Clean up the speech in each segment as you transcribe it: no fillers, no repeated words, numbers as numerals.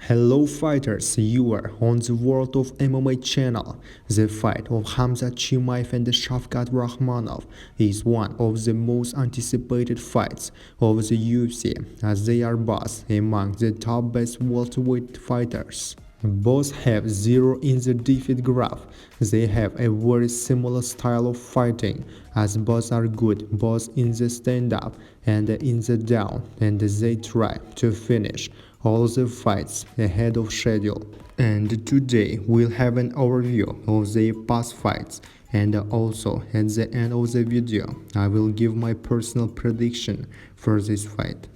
Hello fighters, you are on the World of MMA channel. The fight of Khamzat Chimaev and Shavkat Rakhmonov is one of the most anticipated fights of the UFC, as they are both among the top best welterweight fighters. Both have 0 in the defeat graph. They have a very similar style of fighting, as both are good both in the stand-up and in the down, and they try to finish all the fights ahead of schedule. And today we'll have an overview of their past fights, and also at the end of the video I will give my personal prediction for this fight.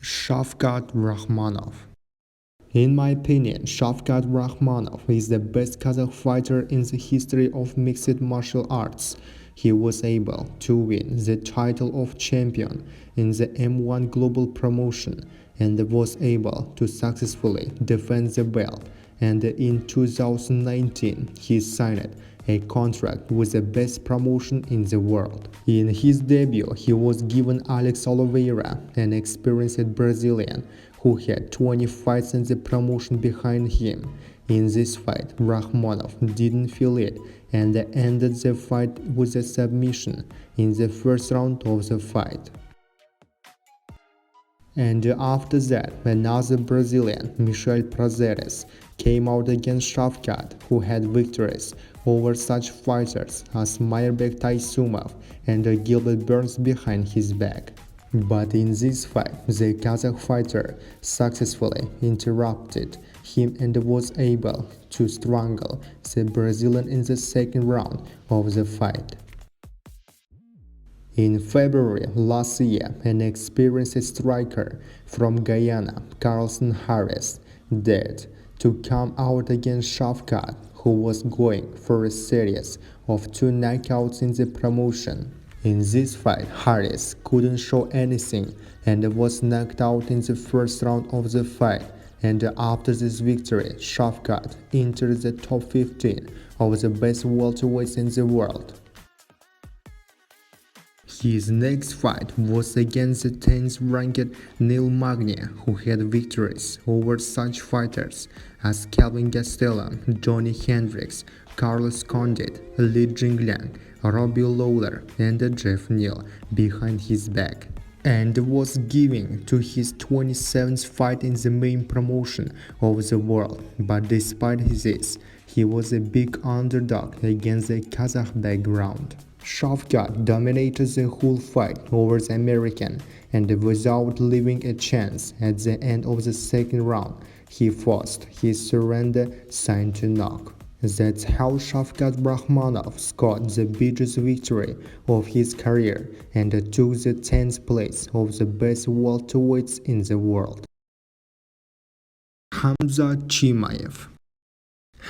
Shavkat Rakhmonov. In my opinion, Shavkat Rakhmonov is the best Kazakh fighter in the history of mixed martial arts. He was able to win the title of champion in the M-1 Global promotion and was able to successfully defend the belt, and in 2019 he signed a contract with the best promotion in the world. In his debut, he was given Alex Oliveira, an experienced Brazilian who had 20 fights in the promotion behind him. In this fight, Rakhmonov didn't feel it and ended the fight with a submission in the first round of the fight. And after that, another Brazilian, Michel Prazeres, came out against Shavkat, who had victories over such fighters as Mairbek Taisumov and Gilbert Burns behind his back. But in this fight, the Kazakh fighter successfully interrupted him and was able to strangle the Brazilian in the second round of the fight. In February last year, an experienced striker from Guyana, Carlson Harris, dared to come out against Shavkat, who was going for a series of 2 knockouts in the promotion. In this fight, Harris couldn't show anything and was knocked out in the first round of the fight. And after this victory, Shavkat entered the top 15 of the best welterweights in the world. His next fight was against the 10th-ranked Neil Magny, who had victories over such fighters as Kelvin Gastelum, Johnny Hendricks, Carlos Condit, Li Jingliang, Robbie Lawler, and Jeff Neal behind his back, and was giving to his 27th fight in the main promotion of the world. But despite this, he was a big underdog against the Kazakh background. Shavkat dominated the whole fight over the American, and without leaving a chance at the end of the second round, he forced his surrender sign to knock. That's how Shavkat Rakhmonov scored the biggest victory of his career and took the 10th place of the best welterweights in the world. Khamzat Chimaev.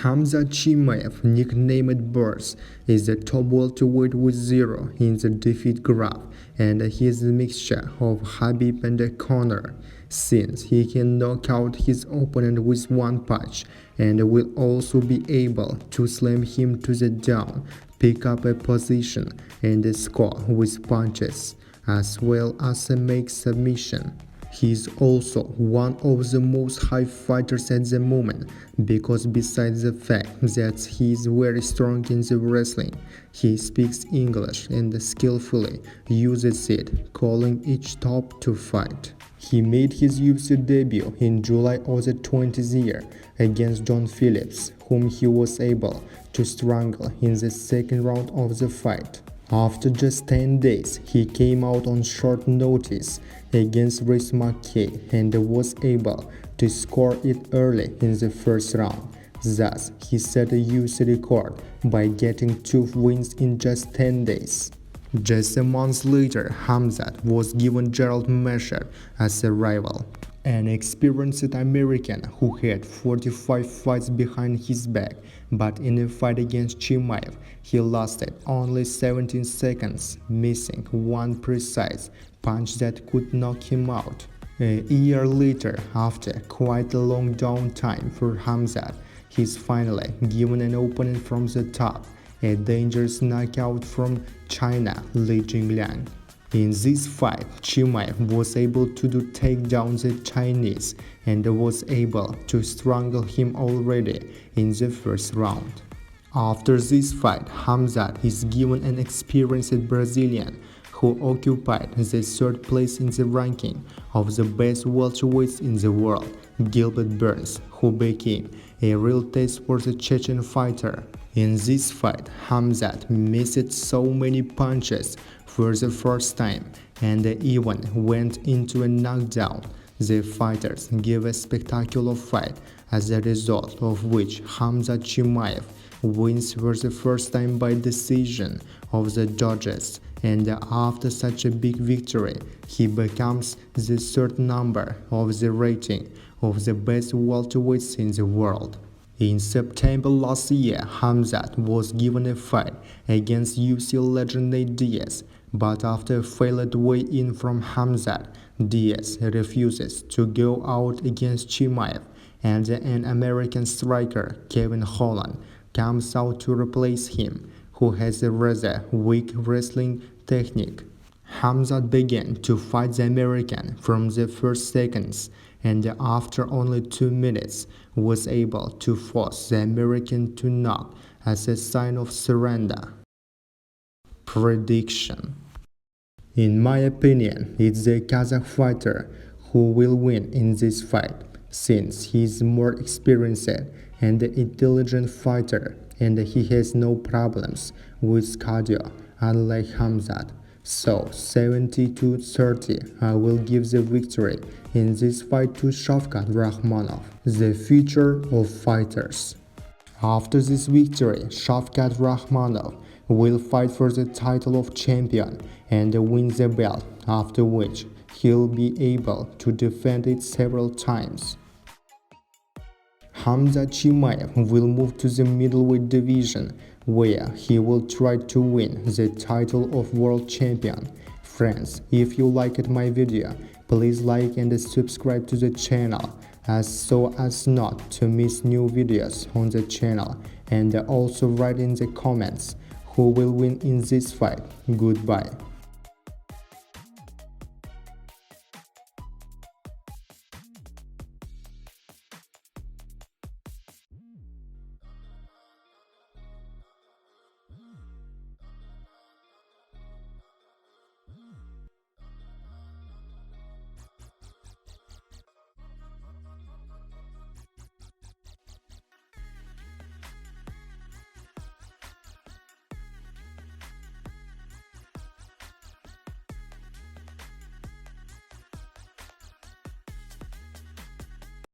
Khamzat Chimaev, nicknamed Birds, is the top welterweight with 0 in the defeat graph, and he is a mixture of Khabib and Conor, since he can knock out his opponent with 1 punch and will also be able to slam him to the down, pick up a position, and score with punches, as well as make submission. He is also one of the most hyped fighters at the moment, because besides the fact that he is very strong in the wrestling, he speaks English and skillfully uses it, calling each top to fight. He made his UFC debut in July of the 20th year against John Phillips, whom he was able to strangle in the second round of the fight. After just 10 days, he came out on short notice against Rhys McKay and was able to score it early in the first round. Thus, he set a UFC record by getting 2 wins in just 10 days. Just a month later, Khamzat was given Gerald Measure as a rival, an experienced American who had 45 fights behind his back, but in a fight against Chimaev, he lasted only 17 seconds, missing 1 precise punch that could knock him out. A year later, after quite a long downtime for Khamzat, he's finally given an opponent from the top, a dangerous knockout from China, Li Jingliang. In this fight, Chimaev was able to take down the Chinese and was able to strangle him already in the first round. After this fight, Khamzat is given an experienced Brazilian who occupied the third place in the ranking of the best welterweights in the world, Gilbert Burns, who became a real test for the Chechen fighter. In this fight, Khamzat missed so many punches for the first time and even went into a knockdown. The fighters gave a spectacular fight, as a result of which Khamzat Chimaev wins for the first time by decision of the judges, and after such a big victory, he becomes the third number of the rating of the best welterweights in the world. In September last year, Khamzat was given a fight against UFC legend Nate Diaz, but after a failed weigh-in from Khamzat, Diaz refuses to go out against Chimaev, and an American striker, Kevin Holland, comes out to replace him, who has a rather weak wrestling technique. Khamzat began to fight the American from the first seconds, and after only 2 minutes was able to force the American to knock as a sign of surrender. Prediction: in my opinion, it's the Kazakh fighter who will win in this fight, since he is more experienced and an intelligent fighter, and he has no problems with cardio, unlike Khamzat. So 70-30, I will give the victory in this fight to Shavkat Rakhmonov, the future of fighters. After this victory, Shavkat Rakhmonov will fight for the title of champion and win the belt, after which he'll be able to defend it several times. Khamzat Chimaev will move to the middleweight division, where he will try to win the title of world champion. Friends, if you liked my video, please like and subscribe to the channel, so as not to miss new videos on the channel, and also write in the comments who will win in this fight. Goodbye.